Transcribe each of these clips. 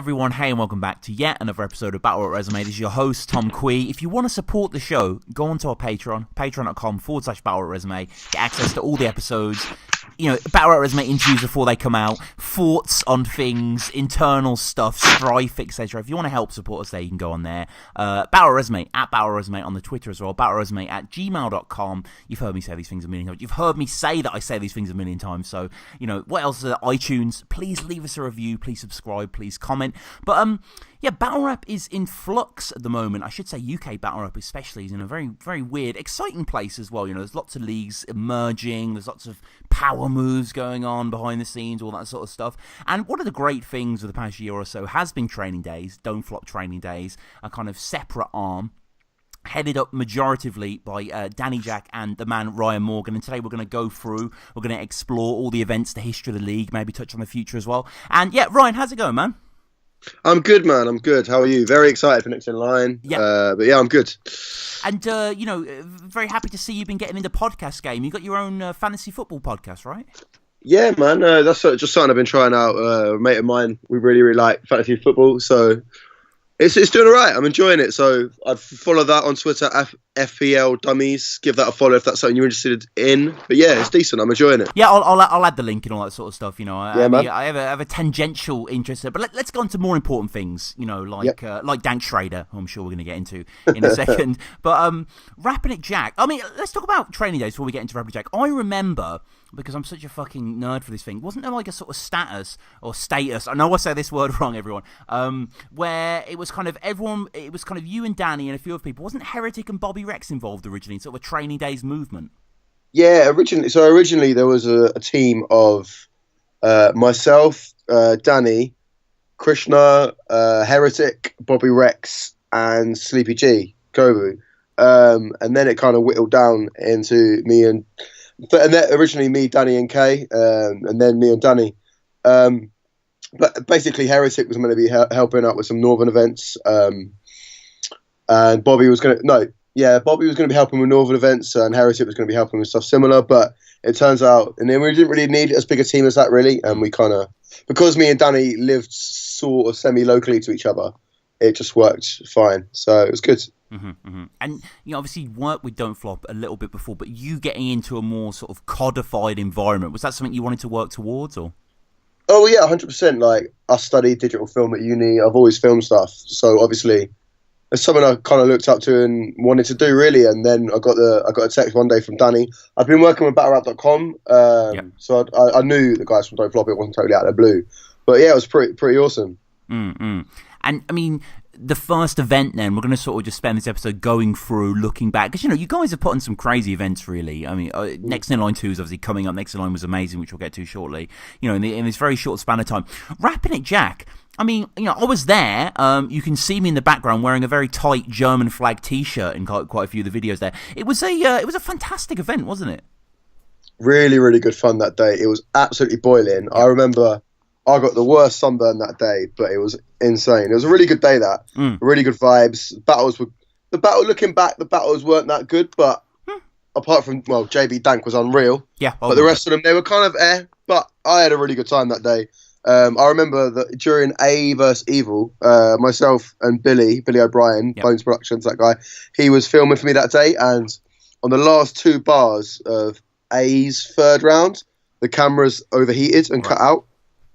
everyone, hey and welcome back to yet another episode of Battle Rap Resume. This is your host, Tom Quee. If you want to support the show, go onto our Patreon, patreon.com/Battle Rap Resume. Get access to all the episodes, Battle Rap Resume interviews before they come out, thoughts on things, internal stuff, strife, etc. If you want to help support us there, you can go on there. Battle Resume, at Battle Resume on the Twitter as well, battleresume@gmail.com. You've heard me say these things a million times. You've heard me say that I say these things a million times. So, what else? iTunes, please leave us a review, please subscribe, please comment. But, battle rap is in flux at the moment. I should say UK battle rap especially is in a very, very weird, exciting place as well. There's lots of leagues emerging, there's lots of power moves going on behind the scenes, all that sort of stuff. And one of the great things of the past year or so has been training days, Don't Flop training days, a kind of separate arm, headed up majoritively by Danny Jack and the man Ryan Morgan. And today we're going to go through, we're going to explore all the events, the history of the league, maybe touch on the future as well. And yeah, Ryan, how's it going, man? I'm good, man. I'm good. How are you? Very excited for next in line. Yeah. But yeah, I'm good. And, very happy to see you've been getting into podcast game. You've got your own fantasy football podcast, right? Yeah, man. That's just something I've been trying out. A mate of mine, we really, really like fantasy football. So it's doing all right. I'm enjoying it. So I'd follow that on Twitter, FPL Dummies. Give that a follow if that's something you're interested in. But yeah, it's decent. I'm enjoying it. Yeah, I'll add the link and all that sort of stuff. I have a tangential interest. But let's go on to more important things. Like Dank Schrader, who I'm sure we're going to get into in a second. But Rapping It Jack. I mean, let's talk about training days before we get into Rapping It Jack. I remember, because I'm such a fucking nerd for this thing, wasn't there like a sort of status, I know I say this word wrong, everyone, where it was kind of you and Danny and a few other people. Wasn't Heretic and Bobby Rex involved originally in sort of a training days movement? Yeah, originally there was a team of myself, Danny, Krishna, Heretic, Bobby Rex, and Sleepy G, Kobu. And then it kind of whittled down into me and then originally me, Danny, and Kay, and then me and Danny. But basically, Heretic was going to be helping out with some Northern events, and Bobby was going to be helping with Northern events, and Heretic was going to be helping with stuff similar. But it turns out, and then we didn't really need as big a team as that, really, and we kind of, because me and Danny lived sort of semi-locally to each other, it just worked fine. So it was good. Mm-hmm, mm-hmm. And obviously worked with Don't Flop a little bit before, but you getting into a more sort of codified environment, was that something you wanted to work towards, or? Oh yeah, 100%. Like, I studied digital film at uni. I've always filmed stuff, so obviously it's something I kind of looked up to and wanted to do, really. And then I got a text one day from Danny. I've been working with battlerapresume.com, so I knew the guys from Don't Flop. It wasn't totally out of the blue, but yeah, it was pretty awesome. Mm-hmm. And I mean, the first event, then, we're going to sort of just spend this episode going through, looking back, because you guys have put on some crazy events, really. I mean, Next in Line 2 is obviously coming up. Next in Line was amazing, which we'll get to shortly. In this very short span of time, Rapping It Jack. I mean, I was there. You can see me in the background wearing a very tight German flag T-shirt in quite a few of the videos there. It was a fantastic event, wasn't it? Really, really good fun that day. It was absolutely boiling. I remember I got the worst sunburn that day, but it was insane. It was a really good day, really good vibes. Looking back, the battles weren't that good, but apart from, JB Dank was unreal. Yeah. But the rest of them, they were kind of but I had a really good time that day. I remember that during A vs Evil, myself and Billy O'Brien, Bones Productions, that guy, he was filming for me that day, and on the last two bars of A's third round, the cameras overheated and cut out.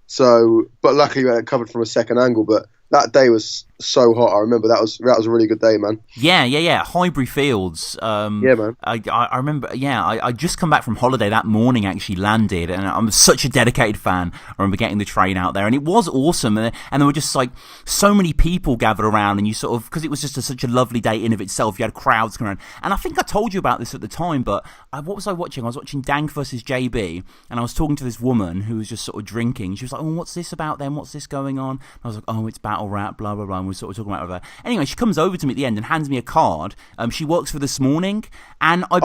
So, but luckily we had it covered from a second angle. But that day was so hot. I remember that was a really good day, man. Yeah. Highbury Fields. Yeah, man. I remember. Yeah, I just come back from holiday that morning. Actually landed, and I'm such a dedicated fan. I remember getting the train out there, and it was awesome. And there were just like so many people gathered around, and you sort of, because it was just such a lovely day in of itself. You had crowds coming around, and I think I told you about this at the time. But what was I watching? I was watching Dank versus JB, and I was talking to this woman who was just sort of drinking. She was like, "Oh, what's this about then? What's this going on?" And I was like, "Oh, it's battle rap, blah blah blah." And we're sort of talking about her. Anyway, she comes over to me at the end and hands me a card. She works for This Morning, and I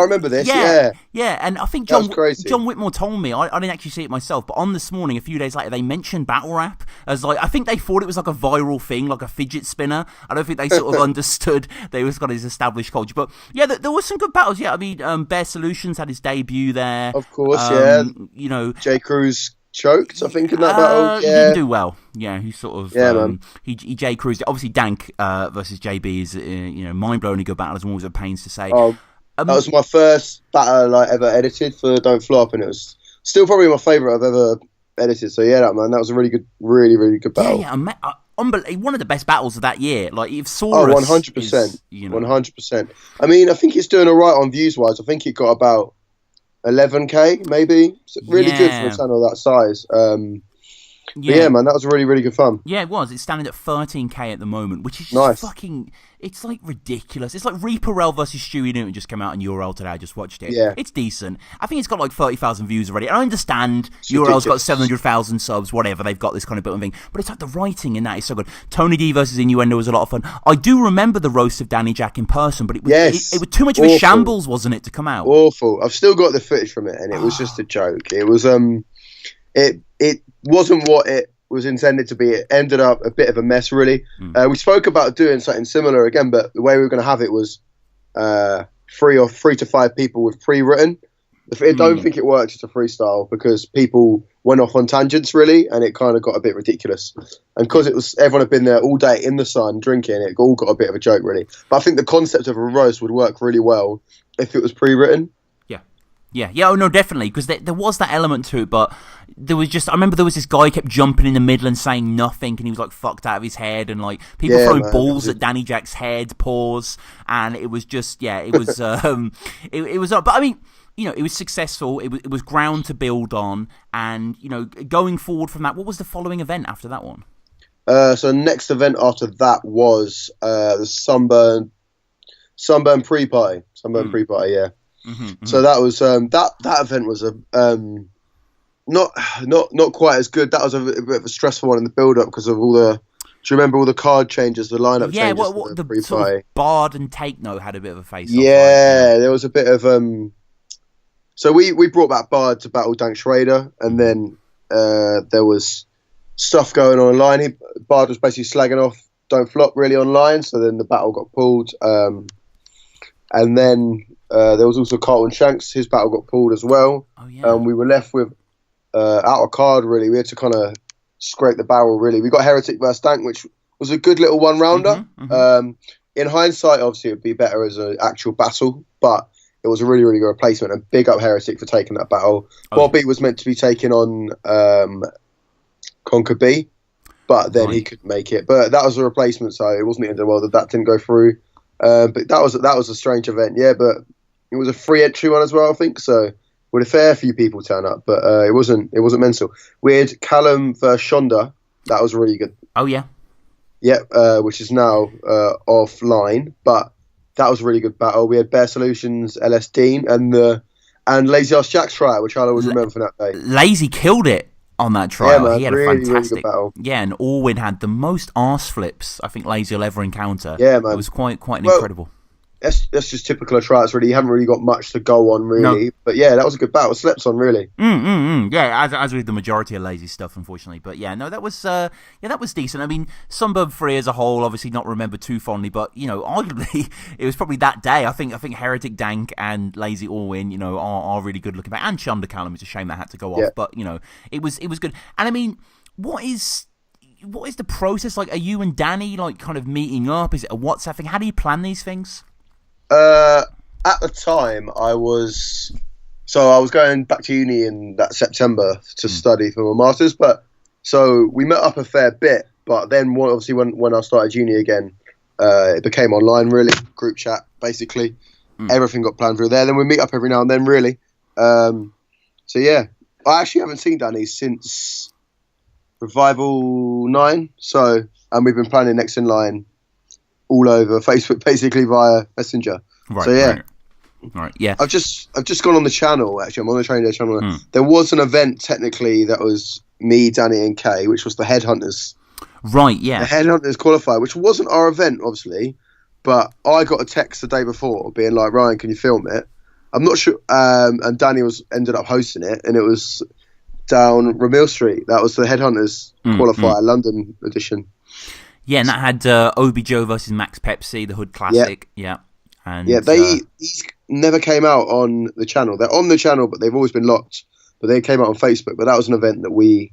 remember this. Yeah, and I think John Whitmore told me. I didn't actually see it myself, but on This Morning, a few days later, they mentioned battle rap as like, I think they thought it was like a viral thing, like a fidget spinner. I don't think they sort of understood they was got his established culture. But yeah, there was some good battles. Yeah, I mean, Bear Solutions had his debut there. Of course, J. Cruz choked, I think, in that battle. He didn't do well. Yeah, he sort of man. he J cruised. Obviously, Dank versus JB is mind-blowingly good battle, as always at pains to say. Oh, that was my first battle I ever edited for Don't Flop, and it was still probably my favourite I've ever edited. So yeah, that was a really good, really good battle. One of the best battles of that year. Like if Saurus, 100%, 100%. I mean, I think it's doing alright on views wise. I think it got about 11k maybe. It's really good for a channel that size. Yeah, man, that was really, really good fun. Yeah, it was. It's standing at 13k at the moment, which is just fucking... It's, like, ridiculous. It's like Reaper versus Stewie Newton just came out on URL today. I just watched it. Yeah. It's decent. I think it's got, like, 30,000 views already. I understand URL's got 700,000 subs, whatever. They've got this kind of built-in thing. But it's like the writing in that is so good. Tony D versus Innuendo was a lot of fun. I do remember the roast of Danny Jack in person, but it was, it was too much of a shambles, wasn't it, to come out? Awful. I've still got the footage from it, and it was just a joke. It was, it wasn't what it was intended to be. It ended up a bit of a mess, really. We spoke about doing something similar again, but the way we were going to have it was 3 to 5 people with pre-written. I don't think it worked as a freestyle because people went off on tangents, really, and it kind of got a bit ridiculous. And because everyone had been there all day in the sun drinking, it all got a bit of a joke, really. But I think the concept of a roast would work really well if it was pre-written. Yeah. Oh no, definitely, because there was that element to it, but there was just. I remember there was this guy who kept jumping in the middle and saying nothing, and he was like fucked out of his head, and like people throwing balls at Danny Jack's head, paws, and it was just it was it was. But I mean, it was successful. It was ground to build on, and going forward from that, what was the following event after that one? So next event after that was the sunburn pre-party. Pre-party, yeah. So that was that event was not quite as good. That was a bit of a stressful one in the build up because of all the. Do you remember all the card changes, the lineup changes? Yeah, the sort of Bard and Take No had a bit of a face. Yeah, there was a bit of So we brought back Bard to battle Dank Schrader, and then there was stuff going on online. Bard was basically slagging off Don't Flop really online, so then the battle got pulled. And then there was also Carlton Shanks. His battle got pulled as well. Oh, yeah. We were left with out of card, really. We had to kind of scrape the barrel, really. We got Heretic versus Dank, which was a good little one-rounder. In hindsight, obviously, it would be better as an actual battle, but it was a really, really good replacement. And big up Heretic for taking that battle. Bobby was meant to be taking on Conquer B, but then he couldn't make it. But that was a replacement, so it wasn't the end of the world that didn't go through. But that was a strange event, yeah. But it was a free entry one as well, I think. So with a fair few people turn up, but it wasn't mental. We had Callum versus Shonda. That was really good. Oh yeah, which is now offline, but that was a really good battle. We had Bear Solutions, LS Dean, and Lazy Ass Jack's try, which I'll always remember from that day. Lazy killed it on that trial. Yeah, man, he had really, a fantastic really good battle. Yeah, and Orwin had the most arse flips I think Lazy will ever encounter. Yeah, man, it was quite incredible. That's just typical of tryouts, really. You haven't really got much to go on, really. No. But yeah, that was a good battle. Slept on, really. Yeah, as with the majority of Lazy stuff, unfortunately. But yeah, no, that was decent. I mean, Sunburn Free as a whole, obviously not remembered too fondly, but arguably it was probably that day. I think Heretic Dank and Lazy all win. Are really good looking back, and Shonda Callum. It's a shame that had to go off, but it was good. And I mean, what is the process like? Are you and Danny like kind of meeting up? Is it a WhatsApp thing? How do you plan these things? At the time, I was going back to uni in that September to study for my masters. But so we met up a fair bit. But then, obviously, when I started uni again, it became online. Really, group chat basically. Everything got planned through there. Then we meet up every now and then. Really. So yeah, I actually haven't seen Danny since Revival 9. And we've been planning next in line all over Facebook, basically via Messenger. Right, so yeah, right, yeah. I've just gone on the channel. Actually, I'm on the Training Day channel. There was an event technically that was me, Danny, and Kay, which was the Headhunters. Right, yeah. The Headhunters qualifier, which wasn't our event, obviously, but I got a text the day before being like, "Ryan, can you film it?" I'm not sure. And Danny ended up hosting it, and it was down Ramil Street. That was the Headhunters qualifier, London edition. Yeah, and that had Obi Joe versus Max Pepsi, the Hood Classic. Yeah. And these never came out on the channel. They're on the channel, but they've always been locked. but they came out on Facebook. But that was an event that we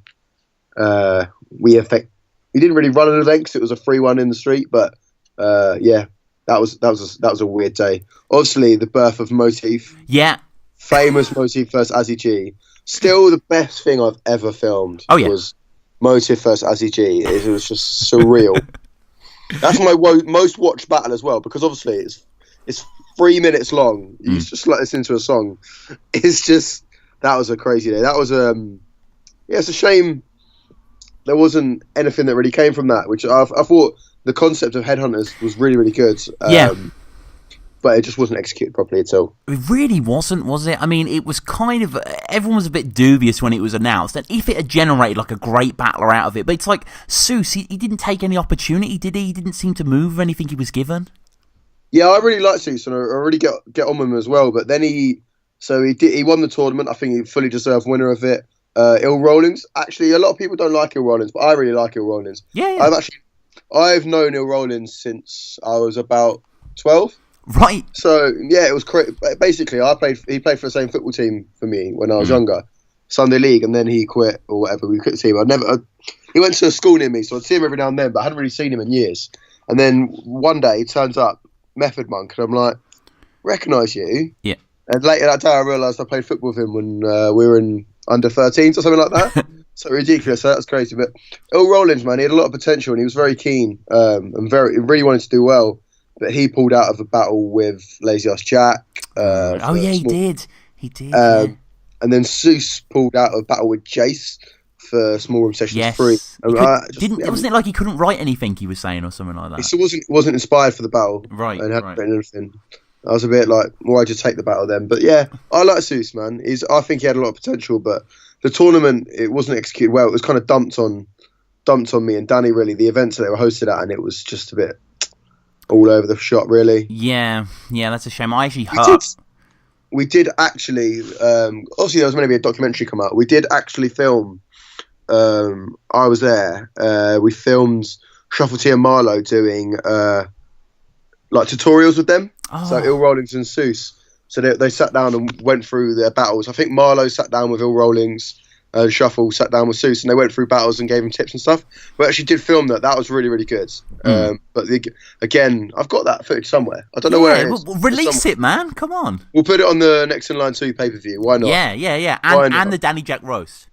didn't really run an event because it was a free one in the street. But yeah, that was a weird day. Obviously, the birth of Motif. Yeah. Famous Motif versus Azzy G. Still the best thing I've ever filmed. Oh, yeah. Was Motif versus Azzy G. It was just surreal. That's my most watched battle as well, because obviously it's 3 minutes long. You just like listen to a song. It's just, that was a crazy day. That was it's a shame there wasn't anything that really came from that, which I thought the concept of Headhunters was really, really good. But it just wasn't executed properly at all. It really wasn't, was it? I mean, it was kind of... Everyone was a bit dubious when it was announced. And if it had generated like a great battler out of it... But it's like, Seuss, he didn't take any opportunity, did he? He didn't seem to move with anything he was given. Yeah, I really like Seuss, and I really get on with him as well. But then he won the tournament. I think he fully deserved winner of it. Il Rollins. Actually, a lot of people don't like Il Rollins, but I really like Il Rollins. Yeah. I've known Il Rollins since I was about 12. Right. So yeah, it was basically he played for the same football team for me when I was younger, Sunday League, and then he quit or whatever. We quit the team. He went to a school near me, so I'd see him every now and then, but I hadn't really seen him in years. And then one day he turns up, Method Monk, and I'm like, recognise you? Yeah. And later that day I realised I played football with him when we were in under 13s or something like that. So ridiculous. So that's crazy. But Il Rollins, man, he had a lot of potential and he was very keen and really wanted to do well. But he pulled out of a battle with Lazy Ass Jack. He did. He did. And then Seuss pulled out of a battle with Jace for Small Room Sessions 3. Wasn't it like he couldn't write anything he was saying or something like that? He wasn't inspired for the battle. Right. And hadn't written anything. I was a bit like, why'd you take the battle then? But yeah, I like Seuss, man. I think he had a lot of potential, but the tournament, it wasn't executed well. It was kind of dumped on me and Danny, really, the events that they were hosted at, and it was just a bit all over the shop, really. Yeah, that's a shame. I actually heard. We did actually, obviously there was meant to be a documentary come out. We did actually film, I was there, we filmed Shuffle T and Marlowe doing like tutorials with them. Oh. So Il Rollins and Seuss. So they sat down and went through their battles. I think Marlowe sat down with Il Rollins, Shuffle sat down with Seuss, and they went through battles and gave him tips and stuff. We actually did film that. That was really, really good. But again, I've got that footage somewhere. I don't know where it is. Well, release it, man. Come on. We'll put it on the Next in Line 2 pay-per-view. Why not? Yeah. And the Danny Jack roast.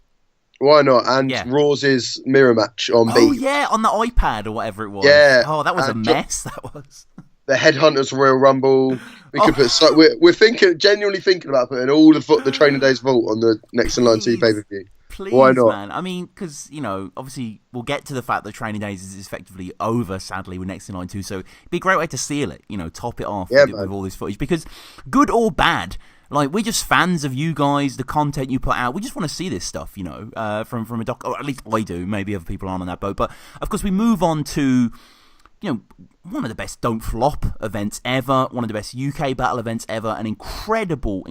Why not? And Raw's mirror match on Beat. Oh, yeah, on the iPad or whatever it was. Yeah. Oh, that was a mess, that was. The Headhunters Royal Rumble. We could put. We're genuinely thinking about putting all the Training Days Vault on the Next in Line 2 pay-per-view. Please, why not, man? I mean, because obviously we'll get to the fact that Training Days is effectively over, sadly, with Next in Line 2. So it'd be a great way to seal it. Top it off with all this footage. Because good or bad, like, we're just fans of you guys, the content you put out. We just want to see this stuff, from a doc. Or at least I do. Maybe other people aren't on that boat. But of course, we move on to one of the best Don't Flop events ever, one of the best UK battle events ever, an incredible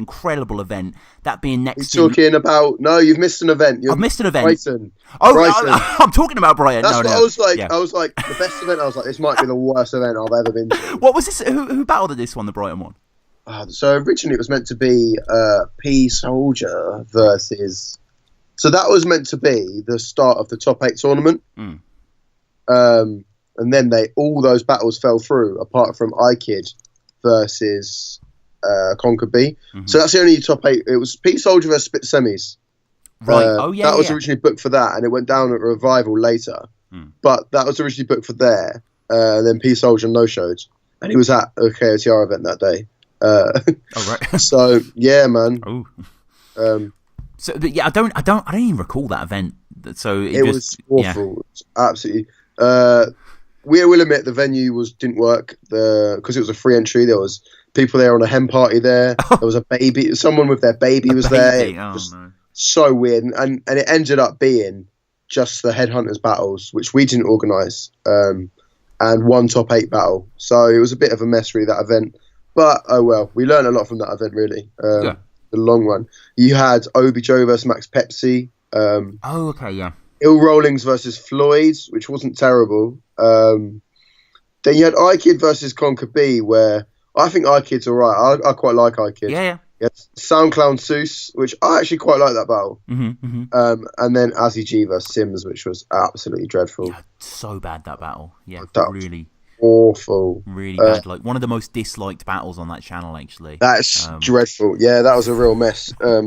event, that being next You're talking about... No, you've missed an event. I've missed an event. Brighton. Oh, Brighton. I'm talking about Brighton. That's what I was like. Yeah. I was like, the best event, I was like, this might be the worst event I've ever been to. What was this? Who battled at this one, the Brighton one? So originally it was meant to be P Soldier versus... So that was meant to be the start of the top 8 tournament. And then all those battles fell through, apart from iKid versus Conquer B. Mm-hmm. So that's the only top 8. It was P Soldier versus Split Semis. Right. That was originally booked for that, and it went down at Revival later. But that was originally booked for there. Then P Soldier no-showed, and he was at a KOTR event that day. Right. So yeah, man. Oh. But yeah, I don't even recall that event. So it was awful. Yeah. It was absolutely. We will admit the venue didn't work because it was a free entry. There was people there on a hen party there. There was a baby. Someone with their baby was there. No. So weird, and it ended up being just the Headhunters battles, which we didn't organise, and one top 8 battle. So it was a bit of a mess, really, that event. But oh well, we learned a lot from that event, really. The long run. You had Obi Joe versus Max Pepsi. Il Rollins versus Floyd, which wasn't terrible. Then you had iKid versus Conquer B, where I think iKid's alright. I quite like iKid. Yeah. Yes, SoundCloud Seuss, which I actually quite like that battle. And then Azzy G versus Sims, which was absolutely dreadful. Yeah, so bad that battle. Yeah, That really awful. really bad. Like one of the most disliked battles on that channel, actually. That's dreadful. Yeah, that was a real mess. I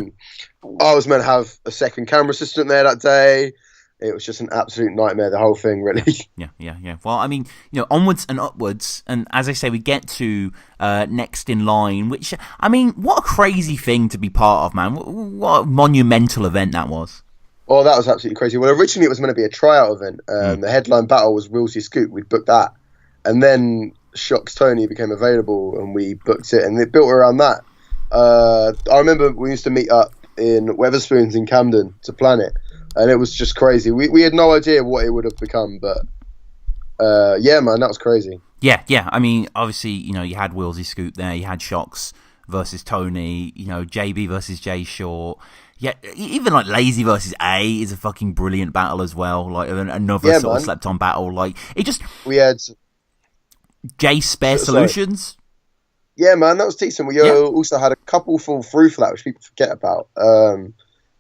was meant to have a second camera assistant there that day. It was just an absolute nightmare, the whole thing, really. Yeah. Well, I mean, onwards and upwards, and as I say, we get to next in line, which, I mean, what a crazy thing to be part of, man. What a monumental event that was. Oh, that was absolutely crazy. Well, originally it was meant to be a tryout event. The headline battle was Willsey Scoop. We'd booked that. And then Shocks Tony became available, and we booked it, and it built around that. I remember we used to meet up in Weatherspoons in Camden to plan it. And it was just crazy. We had no idea what it would have become, but yeah, man, that was crazy. Yeah. I mean, obviously, you had Willsey Scoop there, you had Shocks versus Tony, JB versus Jay Short. Yeah, even like Lazy versus A is a fucking brilliant battle as well. Like another sort of slept on battle. Like it just we had Jay Spare Solutions. Yeah, man, that was decent. We also had a couple fall through for that, which people forget about.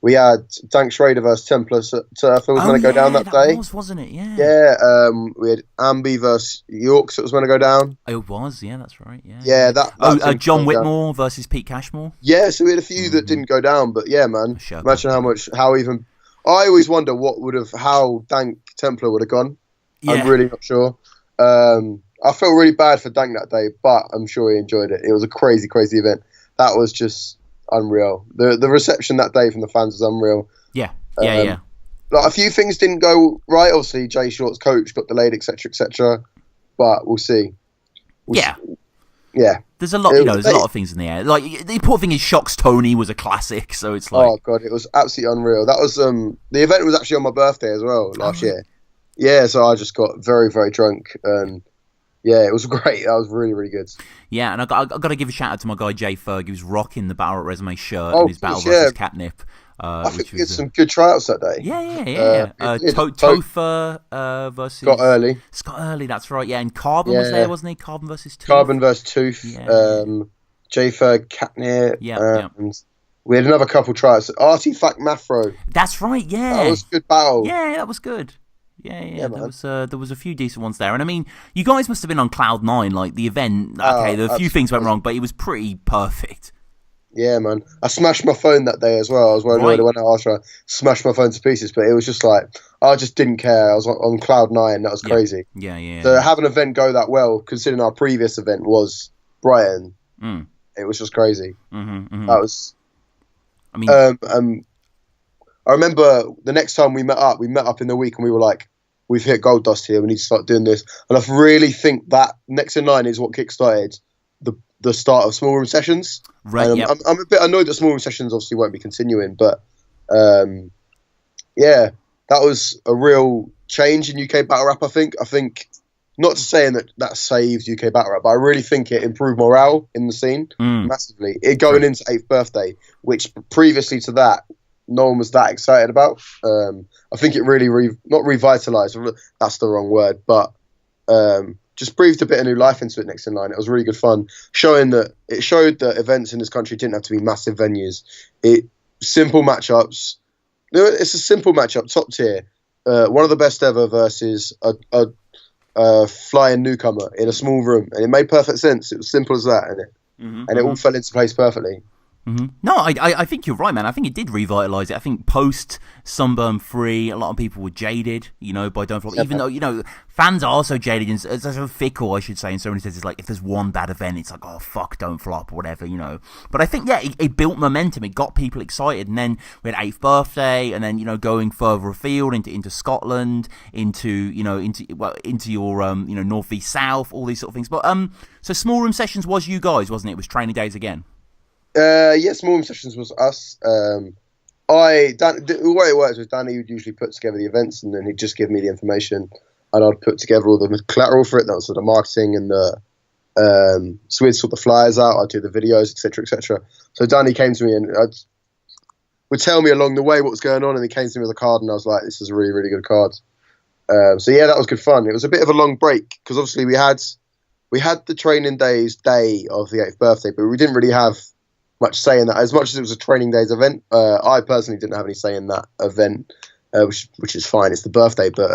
We had Dank Schrader versus Templar Turfer was going to go down that day. Wasn't it? Yeah. Yeah. We had Ambi versus Yorks that was going to go down. It was. Yeah, that's right. Yeah. Yeah. That John Whitmore versus Pete Cashmore. Yeah. So we had a few that didn't go down, but yeah, man. Imagine how even. I always wonder how Dank Templar would have gone. Yeah. I'm really not sure. I felt really bad for Dank that day, but I'm sure he enjoyed it. It was a crazy, crazy event. That was just unreal. The reception that day from the fans was unreal. Yeah. Like a few things didn't go right. Obviously, Jay Short's coach got delayed, etc. But we'll see. Yeah. There's a lot. There's a lot of things in the air. Like the important thing is, Shocks Tony was a classic, so it's like, oh god, it was absolutely unreal. That was the event was actually on my birthday as well last year. Yeah, so I just got very, very drunk and. Yeah, it was great. That was really, really good. Yeah, and I got to give a shout out to my guy Jay Ferg. He was rocking the Battle at Resume shirt and his Battle versus Catnip. I think we had some good tryouts that day. Yeah. Topher versus Scott Early. That's right. Yeah, and Carbon was there, wasn't he? Carbon versus Tooth. Carbon versus Tooth. Jay Ferg, Catnip. And we had another couple tryouts. Artifact Mafro. That's right. Yeah, that was a good battle. Yeah, that was good. Yeah. There was a few decent ones there, and I mean, you guys must have been on cloud nine. Like the event, there were a few things went wrong, but it was pretty perfect. Yeah, man. I smashed my phone that day as well. I was worried I went out after I smashed my phone to pieces, but it was just like I just didn't care. I was on cloud nine. That was crazy. Yeah. To have an event go that well, considering our previous event was Brighton, it was just crazy. That was. I mean, I remember the next time we met up in the week and we were like, we've hit gold dust here, we need to start doing this. And I really think that next in line is what kickstarted the start of small room sessions. Right, I'm a bit annoyed that small room sessions obviously won't be continuing, but yeah, that was a real change in UK battle rap, I think. Not to saying that saved UK battle rap, but I really think it improved morale in the scene massively. It going into 8th birthday, which previously to that, no one was that excited about. I think it really not revitalized, that's the wrong word, but just breathed a bit of new life into it next in line. It was really good fun, showed that events in this country didn't have to be massive venues. Simple matchups. It's a simple matchup, top tier. One of the best ever versus a flying newcomer in a small room, and it made perfect sense. It was simple as that, and it all fell into place perfectly. No, I think you're right, man. I think it did revitalise it. I think post Sunburn 3, a lot of people were jaded, by Don't Flop. Even though, fans are so jaded and so fickle, I should say, in so many senses. It's like, if there's one bad event, it's like, oh, fuck, Don't Flop, or whatever, But I think, it built momentum. It got people excited. And then we had 8th birthday, and then, going further afield into Scotland, into your, North East South, all these sort of things. But, so Small Room Sessions was you guys, wasn't it? It was training days again. Small room sessions was us. The way it works was Danny would usually put together the events, and then he'd just give me the information, and I'd put together all the collateral for it. That was sort of marketing and so we'd sort the flyers out. I'd do the videos, etc. So Danny came to me and would tell me along the way what was going on, and he came to me with a card, and I was like, "This is a really, really good card." So yeah, that was good fun. It was a bit of a long break because obviously we had the training day of the 8th birthday, but we didn't really have much say in that. As much as it was a training days event, I personally didn't have any say in that event, which is fine. It's the birthday, but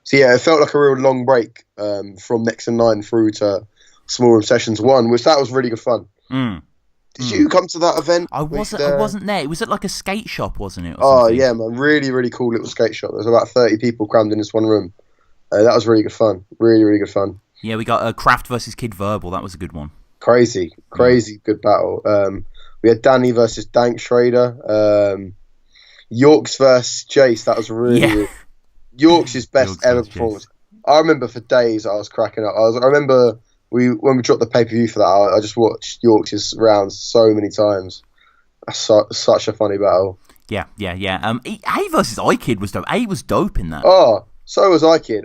so yeah, it felt like a real long break from Next and 9 through to Small Room Sessions 1, which that was really good fun. Did you come to that event? I wasn't there. It was at like a skate shop, wasn't it? Oh yeah, man, really, really cool little skate shop. There was about 30 people crammed in this one room. That was really good fun. Really, really good fun. Yeah, we got Kraft versus Kid Verbal. That was a good one. Crazy good battle. We had Danny versus Dank Schrader. Yorks versus Jace. That was really Yorks' best ever performance. I remember for days I was cracking up. I remember when we dropped the pay-per-view for that, I just watched Yorks' rounds so many times. That's such a funny battle. Yeah. A versus iKid was dope. A was dope in that. Oh, so was iKid.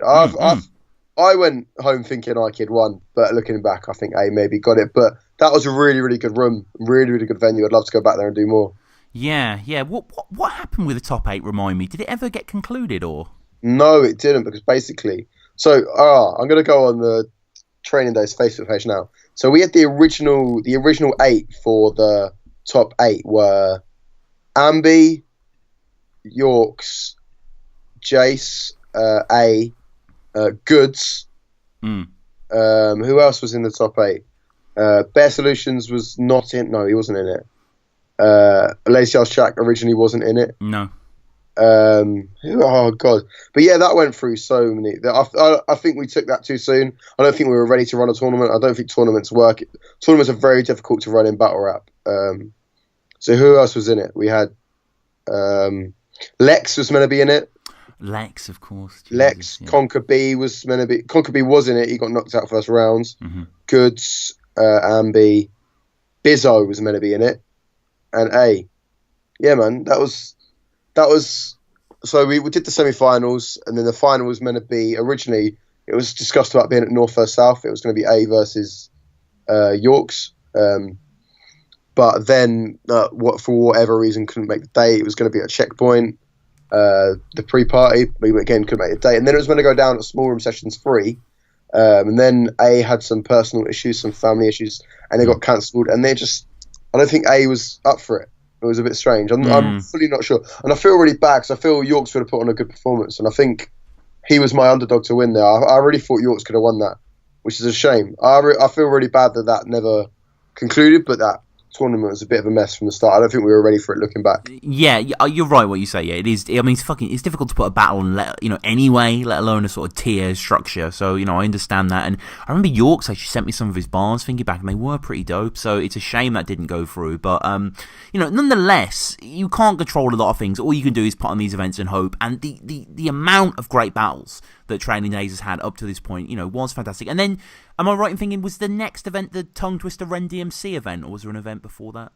I went home thinking iKid won, but looking back, I think A maybe got it. But that was a really, really good room, really, really good venue. I'd love to go back there and do more. Yeah. What happened with the top 8? Remind me. Did it ever get concluded or? No, it didn't, because basically, I'm going to go on the Training Days Facebook page now. So we had the original 8 for the top 8 were Ambi, Yorks, Jace, A. Goods. Who else was in the top 8? Bear Solutions was not in. No, he wasn't in it. Lazy Ass Jack originally wasn't in it. No. Oh god. But yeah, that went through so many. I think we took that too soon. I don't think we were ready to run a tournament. I don't think tournaments work. Tournaments are very difficult to run in battle rap. So who else was in it? We had Lex was meant to be in it. Lex, of course. Jesus, Lex, yeah. Conquer B was meant to be. Conquer B was in it. He got knocked out first rounds. Goods, Ambi, Bizzo was meant to be in it, and A. Yeah, man, that was. So we did the semi-finals, and then the final was meant to be. Originally, it was discussed about being at North vs South. It was going to be A versus Yorks, but then for whatever reason couldn't make the date. It was going to be at Checkpoint. The pre-party, we again couldn't make the date, and then it was going to go down at Small Room Sessions 3, and then A had some personal issues, some family issues, and they got cancelled, and I don't think A was up for it. It was a bit strange. I'm fully not sure, and I feel really bad because I feel Yorks would have put on a good performance, and I think he was my underdog to win there. I really thought Yorks could have won that, which is a shame. I feel really bad that never concluded, but that tournament was a bit of a mess from the start. I don't think we were ready for it looking back. Yeah, you're right what you say. Yeah, it is. I mean, it's difficult to put a battle on, anyway, let alone a sort of tier structure. So, I understand that. And I remember Yorks actually sent me some of his bars thinking back, and they were pretty dope. So it's a shame that didn't go through. But, nonetheless, you can't control a lot of things. All you can do is put on these events and hope. And the amount of great battles that Training Days has had up to this point, was fantastic. And then, am I right in thinking, was the next event the Tongue Twister Ren DMC event, or was there an event before that?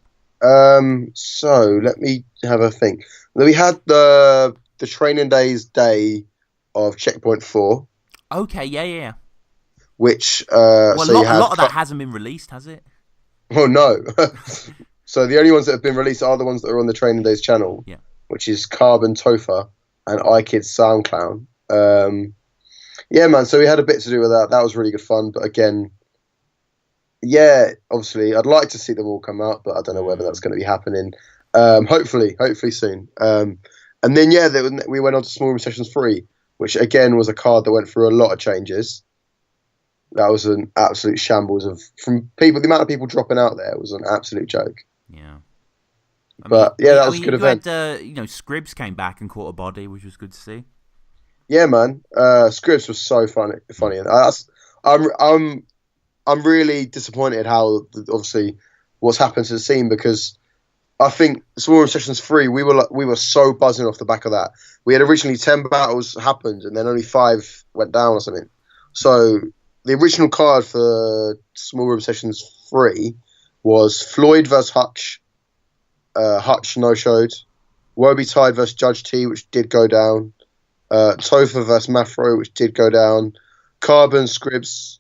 So let me have a think. We had the Training Days day of Checkpoint 4. Okay, yeah. Which a lot of that hasn't been released, has it? Oh no. So the only ones that have been released are the ones that are on the Training Days channel, which is Carbon Tofa and iKid Soundclown. Yeah, man. So we had a bit to do with that. That was really good fun. But again, yeah, obviously, I'd like to see them all come out, but I don't know whether that's going to be happening. Hopefully soon. And then we went on to Small Room Sessions 3, which again was a card that went through a lot of changes. That was an absolute shambles from people. The amount of people dropping out there was an absolute joke. Yeah. That was a good event. Scribs came back and caught a body, which was good to see. Yeah, man. Scribs was so funny, and I'm really disappointed how obviously what's happened to the scene, because I think Small Room Sessions 3 we were so buzzing off the back of that. We had originally 10 battles happened, and then only 5 went down or something. So the original card for Small Room Sessions 3 was Floyd versus Hutch. Hutch no-showed. Wobie Tide versus Judge T, which did go down. Tofa versus Mafro, which did go down. Carbon Scribs,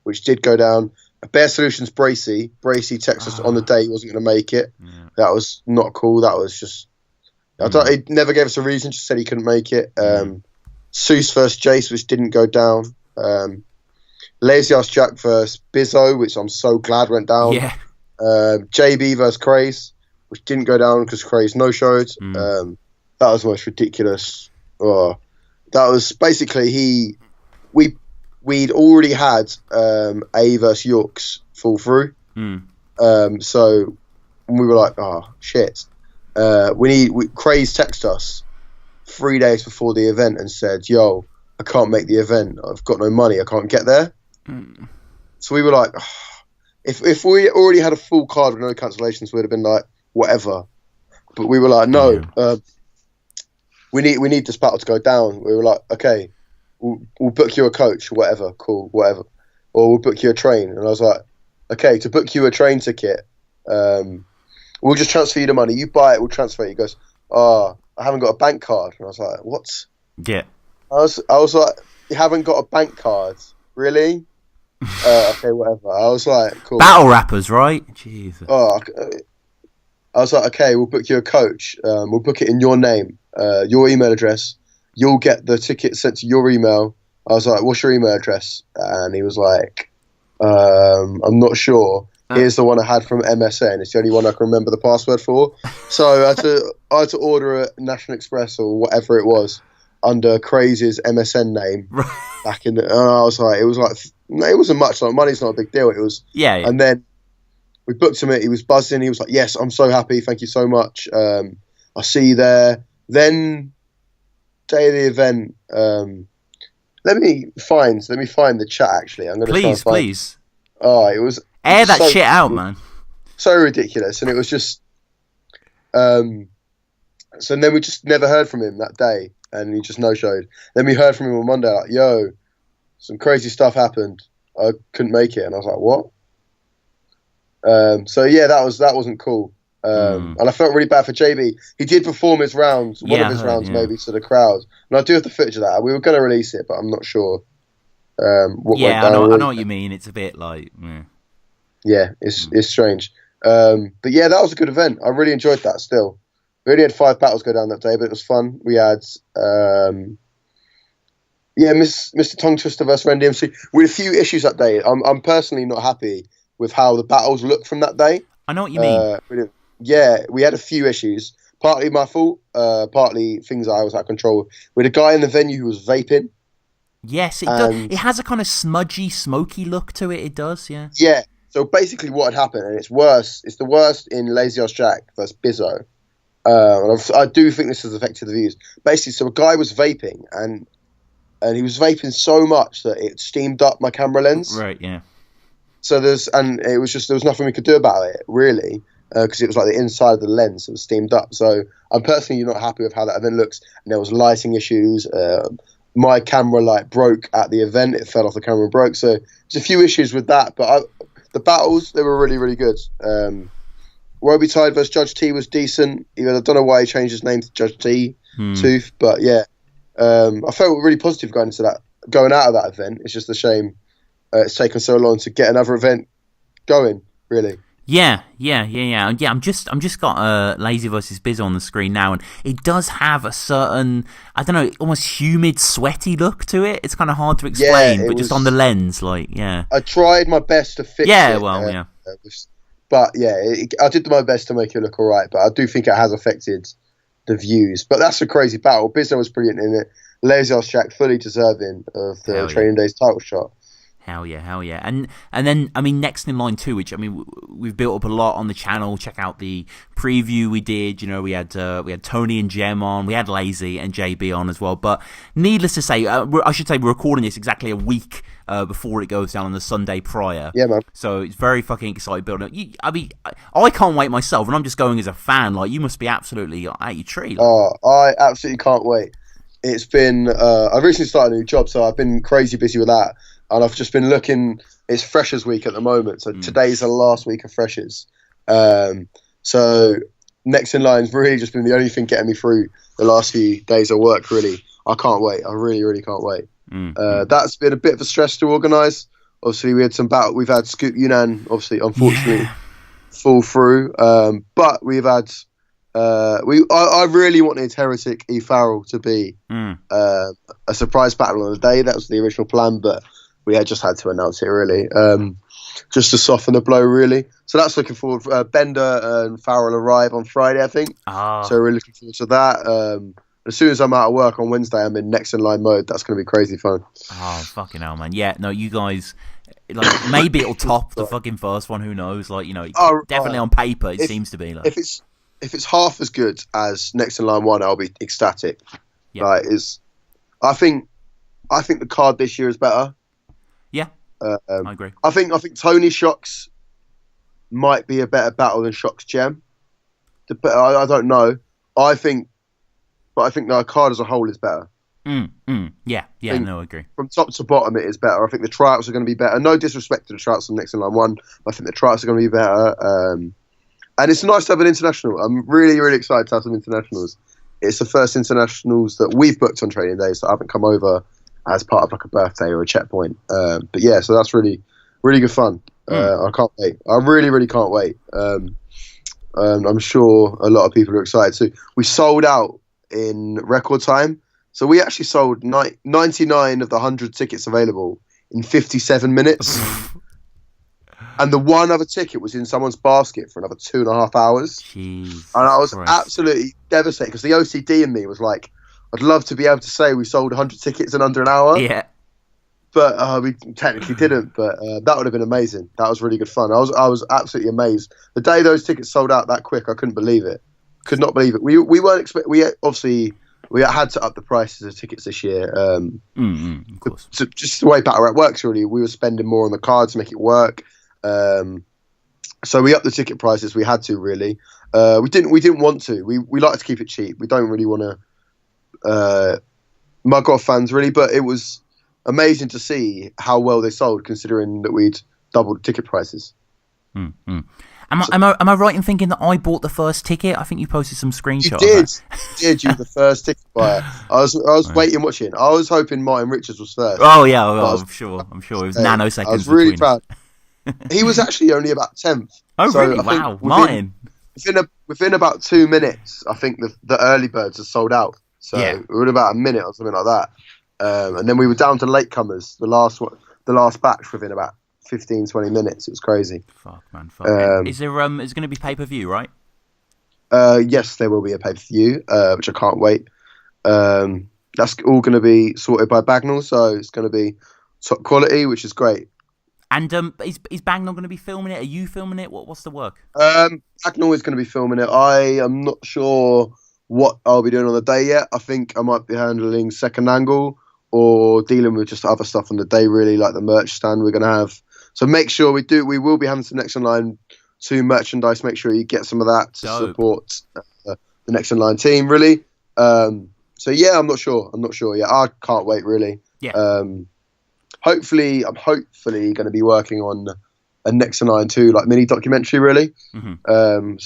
which did go down. Bear Solutions Bracy texted us on the day he wasn't going to make it. Yeah. That was not cool. That was just... He never gave us a reason, just said he couldn't make it. Seuss versus Jace, which didn't go down. Lazy Ass Jack versus Bizzo, which I'm so glad went down. Yeah. JB versus Craze, which didn't go down because Craze no-showed. That was the most ridiculous. Oh, that was basically we'd already had A versus Yorks fall through. So we were like, oh shit. Craze texted us 3 days before the event and said, yo, I can't make the event. I've got no money. I can't get there. So we were like, oh. If we already had a full card with no cancellations, we'd have been like, whatever. But we were like, no, we need this battle to go down. We were like, okay, we'll book you a coach, whatever, cool, whatever. Or we'll book you a train. And I was like, okay, to book you a train ticket, we'll just transfer you the money. You buy it, we'll transfer it. He goes, I haven't got a bank card. And I was like, what? Yeah. I was like, you haven't got a bank card? Really? Okay, whatever. I was like, cool. Battle rappers, right? Jesus. I was like, okay, we'll book you a coach. We'll book it in your name, your email address. You'll get the ticket sent to your email. I was like, what's your email address? And he was like, I'm not sure. Here's the one I had from MSN. It's the only one I can remember the password for. So I had to order a National Express or whatever it was under Craze's MSN name. Back in the, I was like, it wasn't much. Like, money's not a big deal. It was, yeah. And then we booked him. He was buzzing. He was like, yes, I'm so happy. Thank you so much. I'll see you there. Then day of the event. Let me find the chat. Actually, I'm going to please. Oh, it was air that shit out, man. So ridiculous, and it was just. So then we just never heard from him that day, and he just no-showed. Then we heard from him on Monday, like, yo, some crazy stuff happened. I couldn't make it, and I was like, what? So yeah, that wasn't cool. And I felt really bad for JB. He did perform his rounds, one of his rounds maybe, to the crowd. And I do have the footage of that. We were going to release it, but I'm not sure. What went down. I know what you mean. It's a bit like, yeah, it's strange. But yeah, that was a good event. I really enjoyed that. Still, we only had 5 battles go down that day, but it was fun. We had, Mr. Tongue Twister versus Ren DMC. We had a few issues that day. I'm personally not happy with how the battles looked from that day. I know what you mean. We had a few issues. Partly my fault, partly things I was out of control. We had a guy in the venue who was vaping. Yes, it does. It has a kind of smudgy, smoky look to it. It does, yeah. Yeah. So basically, what had happened, and it's worse. It's the worst in Lazy Ass Jack versus Bizzo. And I do think this has affected the views. Basically, so a guy was vaping, and he was vaping so much that it steamed up my camera lens. Right. Yeah. So there was nothing we could do about it really, because it was like the inside of the lens that was steamed up. So I'm personally not happy with how that event looks. And there was lighting issues. My camera light broke at the event. It fell off the camera and broke. So there's a few issues with that. But the battles, they were really, really good. Roby Tide versus Judge T was decent. I don't know why he changed his name to Judge T Tooth, but yeah, I felt really positive going out of that event. It's just a shame it's taken so long to get another event going. Really. Yeah. I'm just got Lazy versus Biz on the screen now, and it does have a certain, I don't know, almost humid, sweaty look to it. It's kind of hard to explain, but just on the lens, like, yeah. I tried my best to fix it. Yeah, well, yeah. But yeah, I did my best to make it look alright, but I do think it has affected the views. But that's a crazy battle. Bizzo was brilliant in it. Lazy Ass Jack fully deserving of the Training Days title shot. Hell yeah. And then, I mean, next in line too, which, I mean, we've built up a lot on the channel. Check out the preview we did. You know, we had Tony and Jem on. We had Lazy and JB on as well. But needless to say, I should say we're recording this exactly a week before it goes down on the Sunday prior. Yeah, man. So it's very fucking excited building up. I mean, I can't wait myself, and I'm just going as a fan. Like, you must be absolutely at your tree. Like. Oh, I absolutely can't wait. It's been, I've recently started a new job, so I've been crazy busy with that. And I've just been looking, it's Freshers Week at the moment, so today's the last week of Freshers. So next in line's really just been the only thing getting me through the last few days of work, really. I can't wait. I really, really can't wait. That's been a bit of a stress to organise. Obviously, we've had Scoop Yunnan, obviously, unfortunately, fall through. But we've had, I really wanted Heretic E. Farrell to be a surprise battle on the day. That was the original plan, but we had just had to announce it, really. just to soften the blow, really. So that's looking forward. Bender and Farrell arrive on Friday, I think. So we're looking forward to that. As soon as I'm out of work on Wednesday, I'm in next in line mode. That's going to be crazy fun. Oh, fucking hell, man. Yeah, no, you guys, like, maybe it'll top the fucking first one. Who knows? Like, definitely on paper, it seems to be. Like, if it's half as good as next in line 1, I'll be ecstatic. Yeah. Like, I think the card this year is better. Yeah, I agree. I think Tony Shock's might be a better battle than Shock's Gem. I don't know. I think the card as a whole is better. Yeah, no, I agree. From top to bottom, it is better. I think the tryouts are going to be better. No disrespect to the tryouts on next in line 1, but I think the tryouts are going to be better. And it's nice to have an international. I'm really, really excited to have some internationals. It's the first internationals that we've booked on training days that haven't come over as part of like a birthday or a checkpoint. But yeah, so that's really, really good fun. I can't wait. I really, really can't wait. I'm sure a lot of people are excited too. We sold out in record time. So we actually sold 99 of the 100 tickets available in 57 minutes. And the one other ticket was in someone's basket for another 2.5 hours. Jeez, and I was absolutely devastated because the OCD in me was like, I'd love to be able to say we sold 100 tickets in under an hour. Yeah. But we technically didn't. But that would have been amazing. That was really good fun. I was absolutely amazed. The day those tickets sold out that quick, I couldn't believe it. Could not believe it. We weren't expect. We had to up the prices of tickets this year. Of course. So just the way Battle Rap works, really, we were spending more on the card to make it work. So we upped the ticket prices. We had to, really. We didn't want to. We like to keep it cheap. We don't really want to mug off fans, really. But it was amazing to see how well they sold, considering that we'd doubled ticket prices. Am I right in thinking that I bought the first ticket? I think you posted some screenshots. You did. You were the first ticket buyer. I was waiting, watching. I was hoping Martin Richards was first. Oh yeah, I'm sure. It was nanoseconds. I was really proud. He was actually only about 10th. Oh so really? Wow, Martin. Within about 2 minutes, I think the early birds had sold out. So it was about a minute or something like that. And then we were down to latecomers. The last batch within about 15-20 minutes. It was crazy. Fuck, man. Is there is going to be pay-per-view, right? Yes, there will be a pay-per-view, which I can't wait. That's all going to be sorted by Bagnall, so it's going to be top quality, which is great. And is Bagnall going to be filming it? Are you filming it? What's the work? Bagnall is going to be filming it. I am not sure what I'll be doing on the day yet. I think I might be handling second angle or dealing with just other stuff on the day, really, like the merch stand we're going to have. So make sure we will be having some Next in Line 2 merchandise. Make sure you get some of that to support the Next in Line team, really. So yeah, I'm not sure. Yeah, I can't wait, really. Yeah. I'm hopefully going to be working on a Next in Line 2 like mini documentary, really. But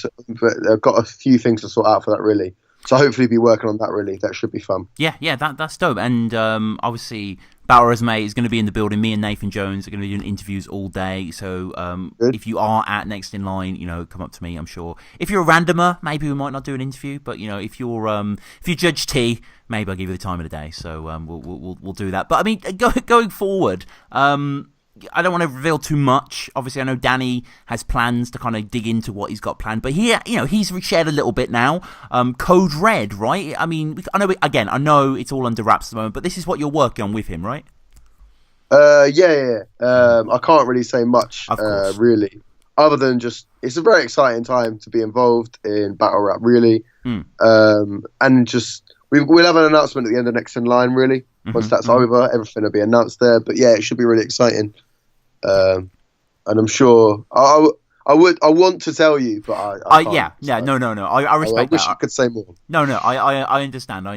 I've got a few things to sort out for that, really. So hopefully be working on that, really. That should be fun. Yeah, that's dope. And obviously, Battle Resume is going to be in the building. Me and Nathan Jones are going to be doing interviews all day. So if you are at Next in Line, come up to me, I'm sure. If you're a randomer, maybe we might not do an interview. But, if you're Judge T, maybe I'll give you the time of the day. So we'll do that. But, I mean, going forward... I don't want to reveal too much. Obviously, I know Danny has plans to kind of dig into what he's got planned, but he's shared a little bit now. Code Red, right? I mean, I know it's all under wraps at the moment, but this is what you're working on with him, right? Yeah. I can't really say much, really, other than just it's a very exciting time to be involved in battle rap, really. And just we'll have an announcement at the end of Next in Line, really. Once that's over, everything will be announced there. But yeah, it should be really exciting. And I'm sure I want to tell you, but I can't. No. I respect that. I wish I could say more. No. I understand.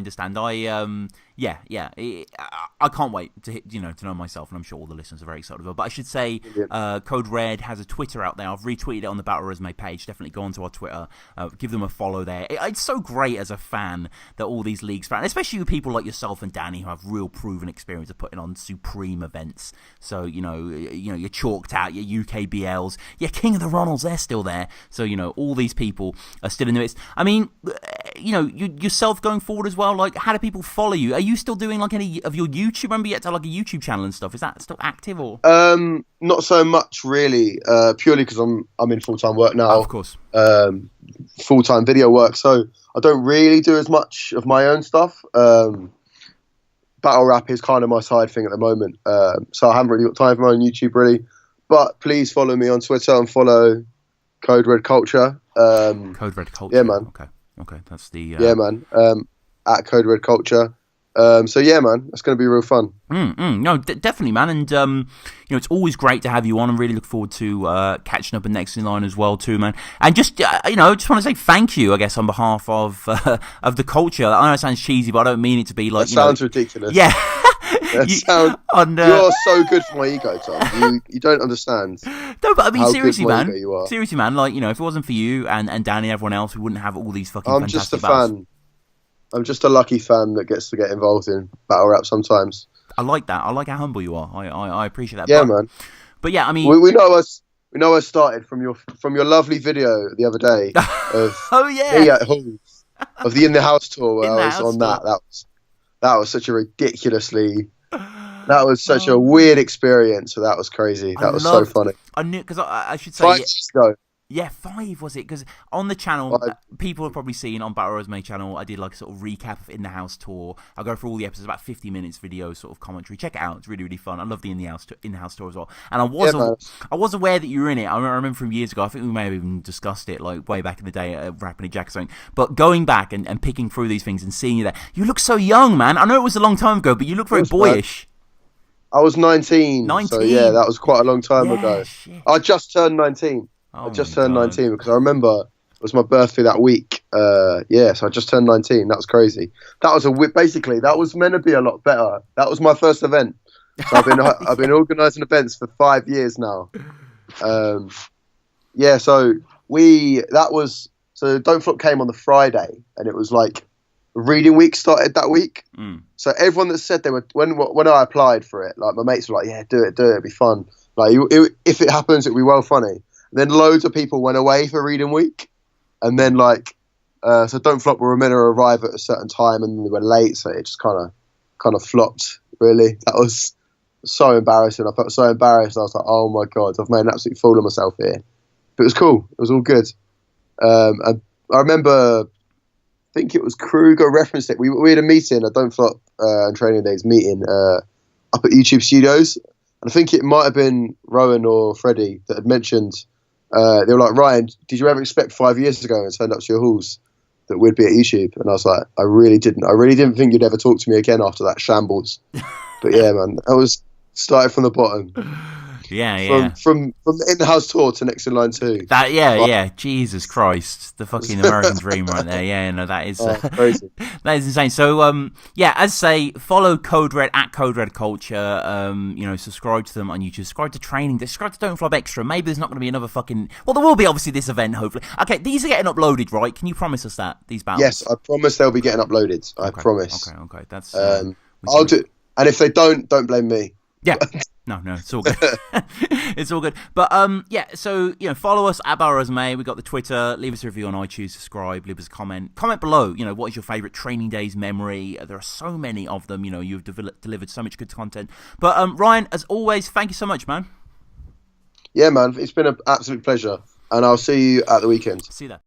I can't wait to know myself, and I'm sure all the listeners are very excited about it. But I should say, Code Red has a Twitter out there. I've retweeted it on the Battle Resume page. Definitely go onto our Twitter, give them a follow there. It's so great as a fan that all these leagues, especially with people like yourself and Danny, who have real proven experience of putting on supreme events. So you're chalked out, your UKBLs, your King of the Ronalds, they're still there. So all these people are still in the midst. I mean, yourself going forward as well? Like, how do people follow you? Are you still doing like any of your YouTube? Remember, you had to have like a YouTube channel and stuff. Is that still active or? Not so much really. Purely because I'm in full time work now. Oh, of course. Full time video work, so I don't really do as much of my own stuff. Battle rap is kind of my side thing at the moment, so I haven't really got time for my own YouTube really. But please follow me on Twitter and follow Code Red Culture. Code Red Culture. Yeah, man. Okay, that's the. Yeah, man. At Code Red Culture. So yeah, man, it's going to be real fun. No, definitely, man. And it's always great to have you on. I'm really looking forward to catching up in next in line as well, too, man. And just just want to say thank you, I guess, on behalf of the culture. I know it sounds cheesy, but I don't mean it to be like. That sounds ridiculous. Yeah. You're so good for my ego, Tom. You don't understand. No, but I mean, seriously, man. Seriously, man. Like, if it wasn't for you and Danny and everyone else, we wouldn't have all these fucking. I'm just a battles. fan. I'm just a lucky fan that gets to get involved in battle rap sometimes. I like that. I like how humble you are. I appreciate that. Yeah, man. But yeah, I mean, we know us. We know I started from your lovely video the other day of me at Halls of the In the House tour where I was on that. That was such a ridiculously. That was such a weird experience. So that was crazy. That was so funny. I knew because I should say 5 years ago. Yeah, 5 was it? Because on the channel, people have probably seen on Battle Resume channel, I did like a sort of recap of In the House tour. I go through all the episodes, about 50 minutes video sort of commentary. Check it out; it's really really fun. I love the In the House tour as well. And I was aware that you were in it. I remember from years ago. I think we may have even discussed it like way back in the day at Rapping Jack or something. But going back and picking through these things and seeing you there, you look so young, man. I know it was a long time ago, but you look very boyish. I was 19. So yeah, that was quite a long time ago. Shit. I just turned 19. I just turned 19 because I remember it was my birthday that week. So I just turned 19. That was crazy. That was basically that was meant to be a lot better. That was my first event. So I've been organising events for 5 years now. So Don't Flop came on the Friday, and it was like reading week started that week. So everyone that said they were when I applied for it, like my mates were like, "Yeah, do it, it'll be fun." Like if it happens, it'll be well funny. And then loads of people went away for reading week, and then so Don't Flop were meant to arrive at a certain time, and they were late, so it just kind of flopped. Really, that was so embarrassing. I felt so embarrassed. I was like, "Oh my god, I've made an absolute fool of myself here." But it was cool. It was all good. And I remember, I think it was Kruger referenced it. We had a meeting, a Don't Flop and Training Days meeting up at YouTube Studios, and I think it might have been Rowan or Freddie that had mentioned. They were like, "Ryan, did you ever expect 5 years ago and turned up to your halls that we'd be at YouTube?" And I was like, "I really didn't. I really didn't think you'd ever talk to me again after that shambles." But yeah, man, I was started from the bottom. From the in-house tour to next in line 2. Jesus Christ, the fucking American dream right there. That is crazy. That is insane. So as I say, follow Code Red at Code Red Culture. Subscribe to them on YouTube. Subscribe to Training. Subscribe to Don't Flop Extra. Maybe there's not going to be another fucking. Well, there will be obviously this event. Hopefully, okay. These are getting uploaded, right? Can you promise us that these battles? Yes, I promise they'll be getting uploaded. I promise. Okay. That's. I'll do. And if they don't blame me. Yeah. No, it's all good. It's all good. But so follow us at Battle Resume. We got the Twitter. Leave us a review on iTunes. Subscribe. Leave us a comment. Comment below. What is your favourite Training Days memory? There are so many of them. You've delivered so much good content. But Ryan, as always, thank you so much, man. Yeah, man. It's been an absolute pleasure, and I'll see you at the weekend. See you there.